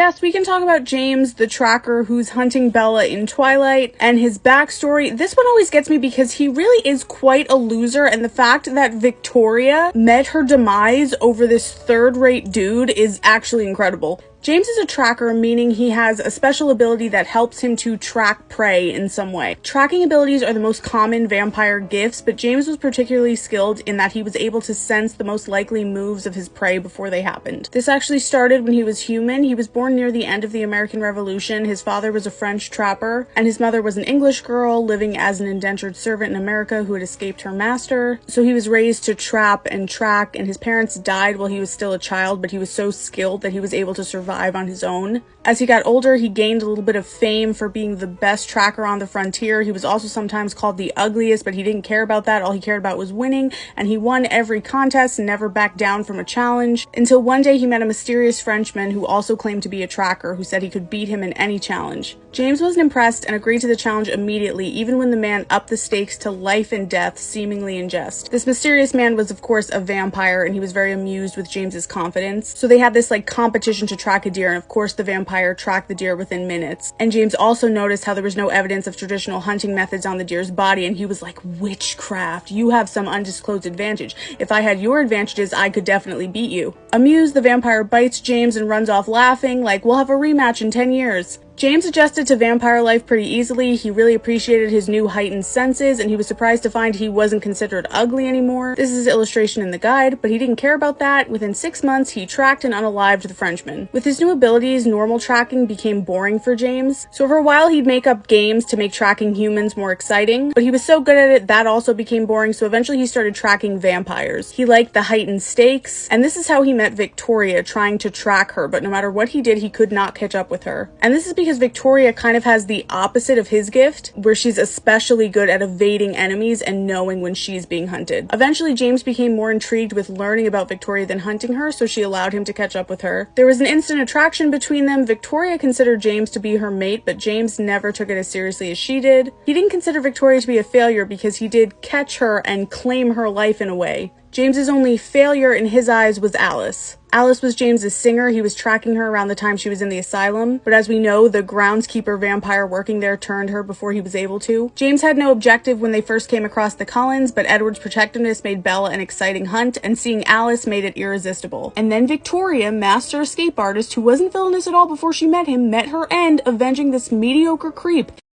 Yes, we can talk about James, the tracker who's hunting Bella in Twilight, and his backstory. This one always gets me because he really is quite a loser, and the fact that Victoria met her demise over this third-rate dude is actually incredible. James is a tracker, meaning he has a special ability that helps him to track prey in some way. Tracking abilities are the most common vampire gifts, but James was particularly skilled in that he was able to sense the most likely moves of his prey before they happened. This actually started when he was human. He was born near the end of the American Revolution. His father was a French trapper, and his mother was an English girl living as an indentured servant in America who had escaped her master. So he was raised to trap and track, and his parents died while he was still a child, but he was so skilled that he was able to survive on his own. As he got older, he gained a little bit of fame for being the best tracker on the frontier. He was also sometimes called the ugliest, but he didn't care about that. All he cared about was winning, and he won every contest and never backed down from a challenge, until one day he met a mysterious Frenchman who also claimed to be a tracker, who said he could beat him in any challenge. James wasn't impressed and agreed to the challenge immediately, even when the man upped the stakes to life and death, seemingly in jest. This mysterious man was of course a vampire, and he was very amused with James's confidence. So they had this competition to track a deer, and of course the vampire tracked the deer within minutes. And James also noticed how there was no evidence of traditional hunting methods on the deer's body, and he was like, witchcraft, you have some undisclosed advantage. If I had your advantages, I could definitely beat you. Amused, the vampire bites James and runs off laughing, like, we'll have a rematch in 10 years. James adjusted to vampire life pretty easily. He really appreciated his new heightened senses, and he was surprised to find he wasn't considered ugly anymore. This is illustration in the guide, but he didn't care about that. Within 6 months, he tracked and unalived the Frenchman. With his new abilities, normal tracking became boring for James. So for a while, he'd make up games to make tracking humans more exciting, but he was so good at it, that also became boring, so eventually he started tracking vampires. He liked the heightened stakes, and this is how he met Victoria, trying to track her, but no matter what he did, he could not catch up with her. And this is because Victoria kind of has the opposite of his gift, where she's especially good at evading enemies and knowing when she's being hunted. Eventually, James became more intrigued with learning about Victoria than hunting her, so she allowed him to catch up with her. There was an instant attraction between them. Victoria considered James to be her mate, but James never took it as seriously as she did. He didn't consider Victoria to be a failure because he did catch her and claim her life in a way. James's only failure in his eyes was Alice. Alice was James's singer. He was tracking her around the time she was in the asylum, but as we know, the groundskeeper vampire working there turned her before he was able to. James had no objective when they first came across the Cullens, but Edward's protectiveness made Bella an exciting hunt, and seeing Alice made it irresistible. And then Victoria, master escape artist who wasn't villainous at all before she met him, met her end avenging this mediocre creep.